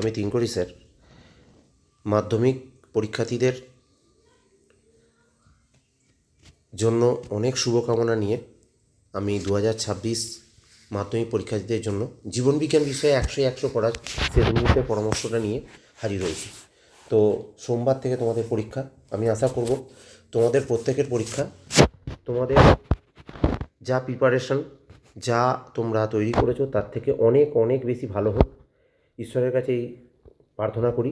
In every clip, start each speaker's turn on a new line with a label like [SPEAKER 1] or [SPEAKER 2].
[SPEAKER 1] আমি তিনকড়ি স্যার। মাধ্যমিক পরীক্ষার্থীদের জন্য অনেক শুভকামনা নিয়ে আমি 2026 মাধ্যমিক পরীক্ষার্থীদের জন্য জীবনবিজ্ঞান বিষয়ে 100 পড়ার শেষ মুহূর্তের পরামর্শটা নিয়ে হাজির হয়েছি। তো সোমবার থেকে তোমাদের পরীক্ষা। আমি আশা করব তোমাদের প্রত্যেকের পরীক্ষা তোমাদের যা প্রিপারেশন, যা তোমরা তৈরি করেছো তার থেকে অনেক অনেক বেশি ভালো হোক, ঈশ্বরের কাছে এই প্রার্থনা করি।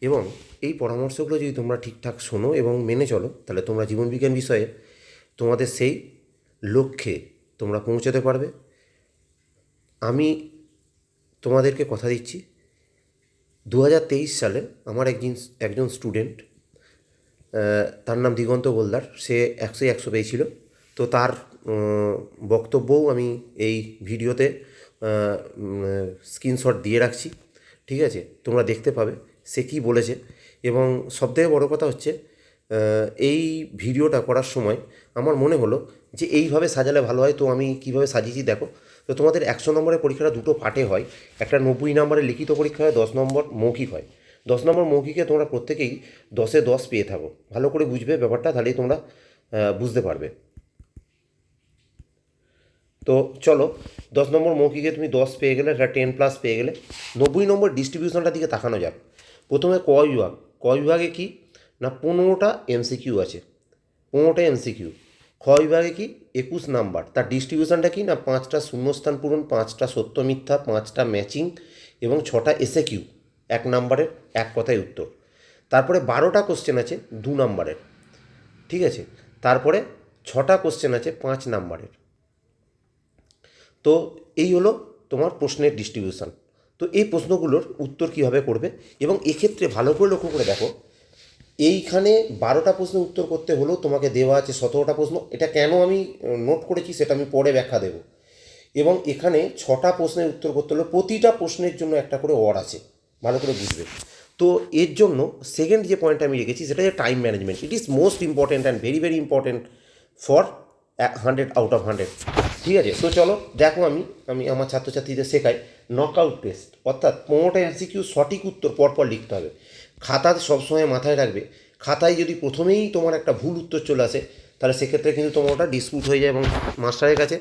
[SPEAKER 1] এবং এই পরামর্শগুলো যদি তোমরা ঠিকঠাক শোনো এবং মেনে চলো, তাহলে তোমরা জীবনবিজ্ঞান বিষয়ে তোমাদের সেই লক্ষ্যে তোমরা পৌঁছাতে পারবে। আমি তোমাদেরকে কথা দিচ্ছি, 2023 সালে আমার একজন স্টুডেন্ট, তার নাম দিগন্ত গোলদার, সে 100 পেয়েছিল। তো তার বক্তব্যও আমি এই ভিডিওতে স্ক্রিনশট দিয়ে রাখছি, ঠিক আছে? তোমরা দেখতে পাবে সে কী বলেছে। এবং সবথেকে বড় কথা হচ্ছে, এই ভিডিওটা করার সময় আমার মনে হলো যে এইভাবে সাজালে ভালো হয়। তো আমি কীভাবে সাজিয়েছি দেখো। তো তোমাদের 100 নম্বরের পরীক্ষাটা দুটো পার্টে হয়। একটা 90 নম্বরের লিখিত পরীক্ষা হয়, 10 নম্বর মৌখিক হয়। 10 নম্বর মৌখিকে তোমরা প্রত্যেকেই 10-এ 10 পেয়ে থাকো। ভালো করে বুঝবে ব্যাপারটা, তাহলেই তোমরা বুঝতে পারবে। তো চলো, 10 নম্বর মৌখিকে তুমি 10 পেয়ে গেলে, এটা 10+ পেয়ে গেলে। 90 নম্বর ডিস্ট্রিবিউশনটার দিকে তাকানো যাক। প্রথমে ক বিভাগ। ক বিভাগে কি না, 15টা এমসিকিউ আছে, 15টা এমসিকিউ। খ বিভাগে কি 21 নাম্বার। তার ডিস্ট্রিবিউশনটা কি না, 5টা শূন্যস্থান পূরণ, 5টা সত্য মিথ্যা, 5টা ম্যাচিং এবং 6টা এসএ কিউ, 1 নাম্বারের এক কথায় উত্তর। তারপরে 12টা কোশ্চেন আছে 2 নাম্বারের, ঠিক আছে? তারপরে 6টা কোশ্চেন আছে 5 নাম্বারের। তো এই হলো তোমার প্রশ্নের ডিস্ট্রিবিউশন। তো এই প্রশ্নগুলোর উত্তর কীভাবে করবে, এবং এক্ষেত্রে ভালো করে লক্ষ্য করে দেখো, এইখানে 12টা প্রশ্নের উত্তর করতে হলেও তোমাকে দেওয়া আছে 17টা প্রশ্ন। এটা কেন আমি নোট করেছি সেটা আমি পরে ব্যাখ্যা দেব। এবং এখানে 6টা প্রশ্নের উত্তর করতে হলে প্রতিটা প্রশ্নের জন্য একটা করে অর আছে, ভালো করে বুঝবে। তো এর জন্য সেকেন্ড যে পয়েন্টটা আমি রেখেছি সেটা হচ্ছে time management. It is most important and very very important for 100 out of 100, ঠিক আছে? তো চলো দেখো, আমি আমার ছাত্রছাত্রীদের শেখাই নকআউট টেস্ট, অর্থাৎ 15টা এমসিকিউ সঠিক উত্তর পরপর লিখতে হবে। খাতাতে সবসময় মাথায় রাখবে, খাতায় যদি প্রথমেই তোমার একটা ভুল উত্তর চলে আসে, তাহলে সেক্ষেত্রে কিন্তু তোমার ওটা ডিসপুট হয়ে যায় এবং মাস্টারের কাছে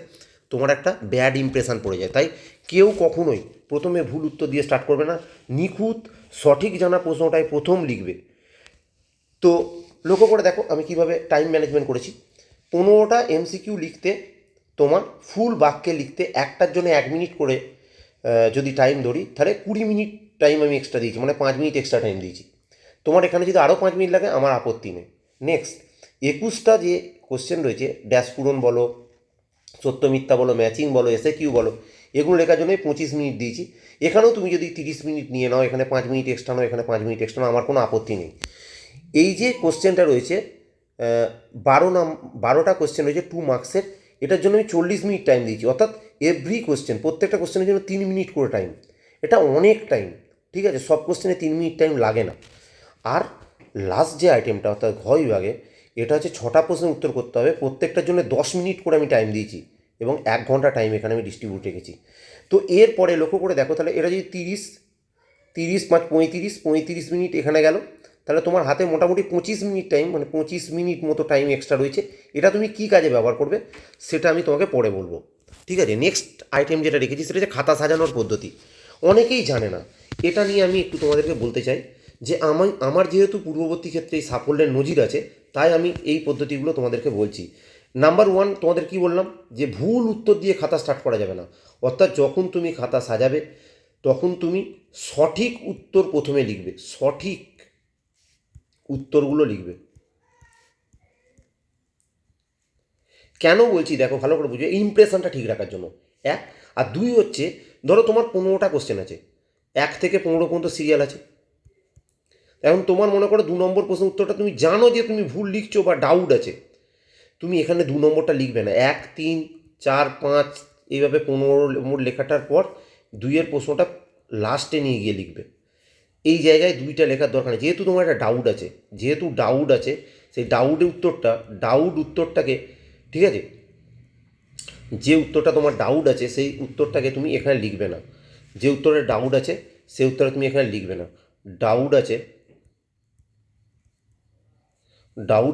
[SPEAKER 1] তোমার একটা ব্যাড ইমপ্রেশন পড়ে যায়। তাই কেউ কখনোই প্রথমে ভুল উত্তর দিয়ে স্টার্ট করবে না, নিখুঁত সঠিক জানা প্রশ্নটাই প্রথম লিখবে। তো লক্ষ্য করে দেখো আমি কিভাবে টাইম ম্যানেজমেন্ট করেছি। 15টা এমসিকিউ লিখতে তোমার ফুল বাক্যে লিখতে একটার জন্য 1 মিনিট করে যদি টাইম ধরি, তাহলে 20 মিনিট টাইম আমি এক্সট্রা দিয়েছি, মানে 5 মিনিট এক্সট্রা টাইম দিয়েছি। তোমার এখানে যদি আরও 5 মিনিট লাগে আমার আপত্তি নেই। নেক্সট 21টা যে কোশ্চেন রয়েছে, ড্যাশ পূরণ বলো, সত্য মিথ্যা বলো, ম্যাচিং বলো, এসএ কিউ বলো, এগুলো লেখার জন্য 25 মিনিট দিয়েছি। এখানেও তুমি যদি 30 মিনিট নিয়ে নাও, এখানে 5 মিনিট এক্সট্রা নাও, এখানে 5 মিনিট এক্সট্রা নাও, আমার কোনো আপত্তি নেই। এই যে কোশ্চেনটা রয়েছে 12টা কোশ্চেন রয়েছে 2 মার্কসের, এটার জন্য আমি 40 মিনিট টাইম দিয়েছি। অর্থাৎ এভরি কোশ্চেন, প্রত্যেকটা কোশ্চেনের জন্য 3 মিনিট করে টাইম। এটা অনেক টাইম, ঠিক আছে? সব কোশ্চেনে 3 মিনিট টাইম লাগে না। আর লাস্ট যে আইটেমটা অর্থাৎ ঘ বিভাগে, এটা হচ্ছে 6টা প্রশ্নের উত্তর করতে হবে, প্রত্যেকটার জন্য 10 মিনিট করে আমি টাইম দিয়েছি এবং 1 ঘন্টা টাইম এখানে আমি ডিস্ট্রিবিউট রেখেছি। তো এরপরে লক্ষ্য করে দেখো, তাহলে এটা যদি 30, 5 35 মিনিট এখানে গেল, তাহলে তোমার হাতে মোটামুটি 25 মিনিট টাইম, মানে 25 মিনিট মতো টাইম এক্সট্রা রয়েছে। এটা তুমি কী কাজে ব্যবহার করবে সেটা আমি তোমাকে পরে বলবো, ঠিক আছে? নেক্সট আইটেম যেটা রেখেছি সেটা হচ্ছে খাতা সাজানোর পদ্ধতি। অনেকেই জানে না, এটা নিয়ে আমি একটু তোমাদেরকে বলতে চাই যে আমার যেহেতু পূর্ববর্তী ক্ষেত্রে এই সাফল্যের নজির আছে, তাই আমি এই পদ্ধতিগুলো তোমাদেরকে বলছি। নাম্বার 1, তোমাদের কি বললাম যে ভুল উত্তর দিয়ে খাতা স্টার্ট করা যাবে না। অর্থাৎ যখন তুমি খাতা সাজাবে তখন তুমি সঠিক উত্তর প্রথমে লিখবে, সঠিক উত্তরগুলো লিখবে। কেন বলছি দেখো, ভালো করে বুঝবে, ইমপ্রেশনটা ঠিক রাখার জন্য 1। আর 2 হচ্ছে, ধরো তোমার 15টা কোশ্চেন আছে, 1 থেকে 15 পর্যন্ত সিরিয়াল আছে। এখন তোমার মনে করো 2 নম্বর প্রশ্ন উত্তরটা তুমি জানো যে তুমি ভুল লিখছো বা ডাউট আছে, তুমি এখানে 2 নম্বরটা লিখবে না। 1, 3, 4, 5 এইভাবে 15 নম্বর লেখাটার পর 2-এর প্রশ্নটা লাস্টে নিয়ে গিয়ে লিখবে। এই জায়গায় 2টা লেখার দরকার নেই, যেহেতু তোমার একটা ডাউট আছে, সেই ডাউট উত্তরটাকে, ঠিক আছে, যে উত্তরটা তোমার ডাউট আছে সেই উত্তরটাকে তুমি এখানে লিখবে না। যে উত্তরের ডাউট আছে সে উত্তরটা তুমি এখানে লিখবে না। ডাউট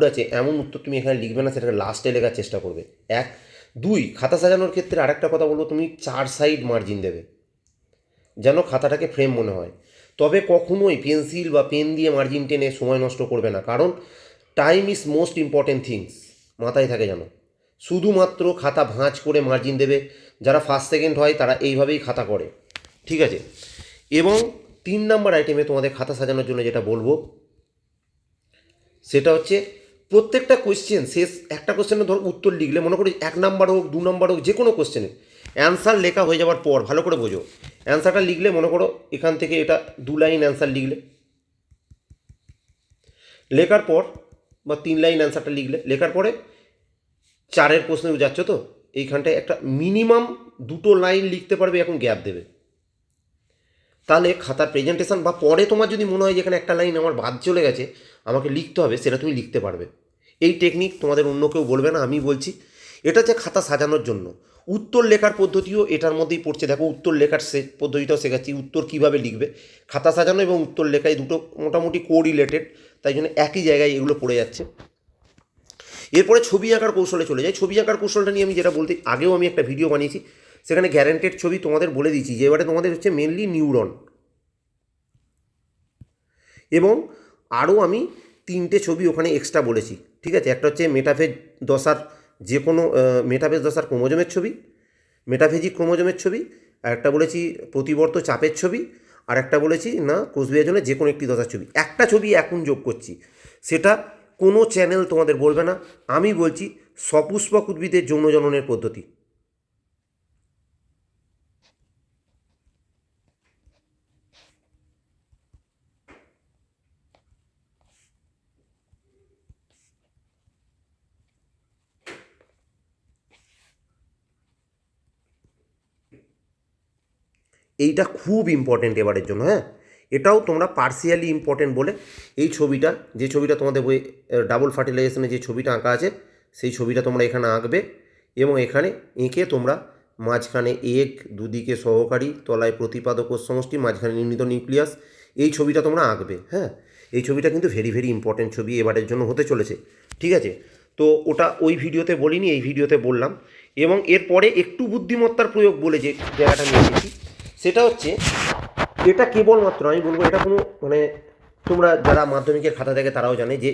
[SPEAKER 1] আছে, এমন উত্তর তুমি এখানে লিখবে না, সেটাকে লাস্টে লেখার চেষ্টা করবে। এক। দুই, খাতা সাজানোর ক্ষেত্রে আরেকটা কথা বলবো, তুমি 4 সাইড মার্জিন দেবে যেন খাতাটাকে ফ্রেম মনে হয়। তবে কখনোই পেন্সিল বা পেন দিয়ে মার্জিন টেনে সময় নষ্ট করবে না, কারণ time is most important things, মাথায় থাকে যেন। শুধুমাত্র খাতা ভাঁজ করে মার্জিন দেবে। যারা ফার্স্ট সেকেন্ড হয় তারা এইভাবেই খাতা করে, ঠিক আছে। এবং 3 নম্বর আইটেমে তোমাদের খাতা সাজানোর জন্য যেটা বলবো সেটা হচ্ছে, প্রত্যেকটা কোয়েশ্চেন শেষ একটা কোয়েশ্চেনের ধর উত্তর লিখলে, মনে করি 1 নাম্বার হোক 2 নাম্বার হোক, যে কোনো কোয়েশ্চেনে অ্যান্সার লেখা হয়ে যাওয়ার পর ভালো করে বোঝো, অ্যান্সারটা লিখলে মনে করো এখান থেকে এটা 2 লাইন অ্যান্সার লিখলে, লেখার পর বা 3 লাইন অ্যান্সারটা লিখলে, লেখার পরে 4-এর প্রশ্নে যাচ্ছ তো এইখানটায় একটা মিনিমাম 2টো লাইন লিখতে পারবে, এখন গ্যাপ দেবে। তাহলে খাতার প্রেজেন্টেশন বা পরে তোমার যদি মনে হয় যে এখানে একটা লাইন আমার বাদ চলে গেছে, আমাকে লিখতে হবে, সেটা তুমি লিখতে পারবে। এই টেকনিক তোমাদের অন্য কেউ বলবে না, আমি বলছি। এটা হচ্ছে খাতা সাজানোর জন্য। উত্তর লেখার পদ্ধতিও এটার মধ্যেই পড়ছে, দেখো উত্তর লেখার পদ্ধতিটাও শেখাচ্ছি, উত্তর কীভাবে লিখবে। খাতা সাজানো এবং উত্তর লেখায় দুটো মোটামুটি কোরিলেটেড, তাই জন্য একই জায়গায় এগুলো পড়ে যাচ্ছে। এরপরে ছবি আঁকার কৌশলে চলে যাই। ছবি আঁকার কৌশলটা নিয়ে আমি যেটা বলতে, আগেও আমি একটা ভিডিও বানিয়েছি, সেখানে গ্যারান্টেড ছবি তোমাদের বলে দিচ্ছি, যে এবারে তোমাদের হচ্ছে মেনলি নিউরন, এবং আরও আমি 3টে ছবি ওখানে এক্সট্রা বলেছি, ঠিক আছে। একটা হচ্ছে মেটাফেজ দশার, যে কোনো মেটাফেজ দশার ক্রোমোজোমের ছবি, মেটাফেজিক ক্রোমোজোমের ছবি, আর একটা বলেছি প্রতিবর্ত চাপের ছবি, আর একটা বলেছি না কোষ বিভাজনের যে কোনো একটি দশার ছবি। একটা ছবি এখন যোগ করছি, সেটা কোনো চ্যানেল তোমাদের বলবে না, আমি বলছি সপুষ্পক উদ্ভিদের যৌন জননের পদ্ধতি। এইটা খুব ইম্পর্টেন্ট এবারের জন্য, হ্যাঁ। এটাও তোমরা পার্সিয়ালি ইম্পর্টেন্ট বলে, এই ছবিটা, যে ছবিটা তোমাদের বই ডাবল ফার্টিলাইজেশনে যে ছবিটা আঁকা আছে, সেই ছবিটা তোমরা এখানে আঁকবে, এবং এখানে এঁকে তোমরা মাঝখানে এগ, দুদিকে সহকারী, তলায় প্রতিপাদক কোষ সমষ্টি, মাঝখানে নির্মিত নিউক্লিয়াস, এই ছবিটা তোমরা আঁকবে, হ্যাঁ। এই ছবিটা কিন্তু ভেরি ভেরি ইম্পর্টেন্ট ছবি এবারের জন্য হতে চলেছে, ঠিক আছে। তো ওটা ওই ভিডিওতে বলিনি, এই ভিডিওতে বললাম। এবং এরপরে একটু বুদ্ধিমত্তার প্রয়োগ বলে যে জায়গাটা নিয়ে এসেছি, সেটা হচ্ছে, এটা কেবলমাত্র আমি বলবো, এটা কোনো মানে, তোমরা যারা মাধ্যমিকের খাতা দেখে তারাও জানে যে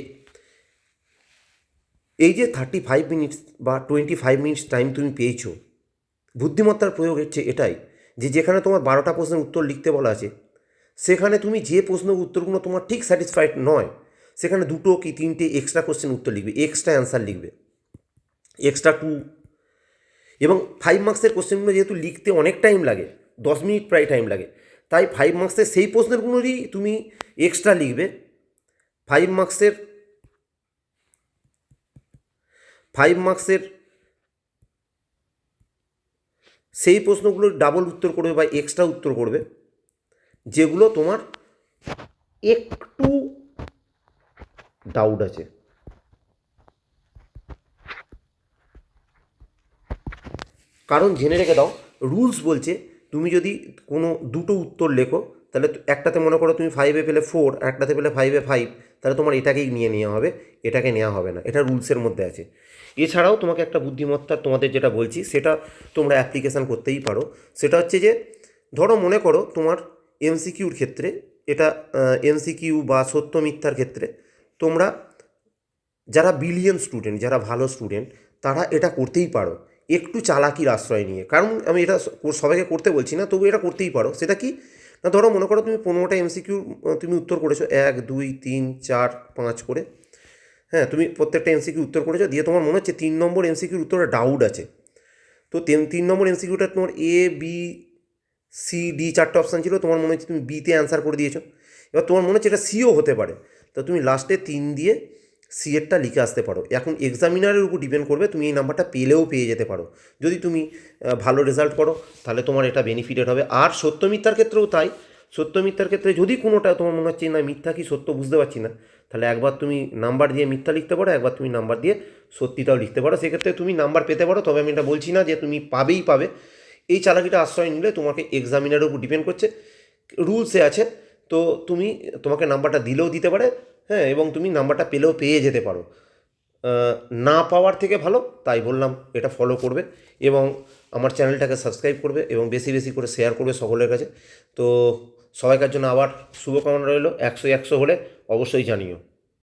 [SPEAKER 1] এই যে 35 মিনিটস বা 25 মিনিটস টাইম তুমি পেয়েছো, বুদ্ধিমত্তার প্রয়োগ হচ্ছে এটাই, যে যেখানে তোমার 12টা প্রশ্নের উত্তর লিখতে বলা আছে, সেখানে তুমি যে প্রশ্ন উত্তরগুলো তোমার ঠিক স্যাটিসফাইড নয়, সেখানে 2টো কি 3টে এক্সট্রা কোশ্চেন উত্তর লিখবে, এক্সট্রা অ্যান্সার লিখবে, এক্সট্রা 2। এবং 5 মার্কসের কোশ্চেনগুলো যেহেতু লিখতে অনেক টাইম লাগে, 10 মিনিট প্রায় টাইম লাগে, তাই 5 মার্কসের সেই প্রশ্নগুলোরই তুমি এক্সট্রা লিখবে। 5 মার্কসের 5 মার্কসের সেই প্রশ্নগুলোর ডাবল উত্তর করবে বা এক্সট্রা উত্তর করবে, যেগুলো তোমার একটু ডাউট আছে। কারণ জেনে রেখে দাও, রুলস বলছে তুমি যদি কোনো 2টো উত্তর লেখো, তাহলে একটাতে মনে করো তুমি 5-এ পেলে 4, একটাতে পেলে 5-এ 5, তাহলে তোমার এটাকেই নিয়ে নেওয়া হবে, এটাকে নেওয়া হবে না, এটা রুলসের মধ্যে আছে। এছাড়াও তোমাকে একটা বুদ্ধিমত্তা তোমাদের যেটা বলছি, সেটা তোমরা অ্যাপ্লিকেশান করতেই পারো। সেটা হচ্ছে যে, ধরো মনে করো তোমার এমসিকিউর ক্ষেত্রে, এটা এমসিকিউ বা সত্য মিথ্যার ক্ষেত্রে, তোমরা যারা বিলিয়ন স্টুডেন্ট, যারা ভালো স্টুডেন্ট, তারা এটা করতেই পারো একটু চালাকির আশ্রয় নিয়ে। কারণ আমি এটা সবাইকে করতে বলছি না, তবু এটা করতেই পারো। সেটা কি না, ধরো মনে করো তুমি 15টা এমসিকিউ তুমি উত্তর করেছো, 1 2 3 4 5 করে, হ্যাঁ, তুমি প্রত্যেকটা এমসিকিউ উত্তর করেছো, দিয়ে তোমার মনে হচ্ছে 3 নম্বর এমসিকিউর উত্তরে ডাউট আছে। তো 3 নম্বর এমসিকিউটা তোমার A B C D 4টে option ছিল, তোমার মনে হচ্ছে তুমি বিতে অ্যান্সার করে দিয়েছো, এবার তোমার মনে হচ্ছে এটা সিও হতে পারে, তো তুমি লাস্টে 3 দিয়ে সি এরটা লিখে আসতে পারো। এখন এক্সামিনারের উপর ডিপেন্ড করবে, তুমি এই নাম্বারটা পেলেও পেয়ে যেতে পারো। যদি তুমি ভালো রেজাল্ট করো, তাহলে তোমার এটা বেনিফিটেড হবে। আর সত্য মিথ্যার ক্ষেত্রেও তাই। সত্য মিথ্যার ক্ষেত্রে যদি কোনোটা তোমার মনে হচ্ছে না মিথ্যা কি সত্য বুঝতে পারছি না, তাহলে একবার তুমি নাম্বার দিয়ে মিথ্যা লিখতে পারো, একবার তুমি নাম্বার দিয়ে সত্যিটাও লিখতে পারো, সেক্ষেত্রে তুমি নাম্বার পেতে পারো। তবে আমি এটা বলছি না যে তুমি পাবেই পাবে। এই চালাকিটা আশ্রয় নিলে তোমাকে এক্সামিনারের উপর ডিপেন্ড করছে, রুলসে আছে। তো তোমাকে নাম্বারটা দিলেও দিতে পারে, হ্যাঁ, এবং তুমি নাম্বারটা পেলেও পেয়ে যেতে পারো। না পাওয়ার থেকে ভালো, তাই বললাম এটা ফলো করবে এবং আমার চ্যানেলটাকে সাবস্ক্রাইব করবে এবং বেশি বেশি করে শেয়ার করবে সকলের কাছে। তো সবাইকার জন্য আবার শুভকামনা রইল। 100 হলে অবশ্যই জানিও।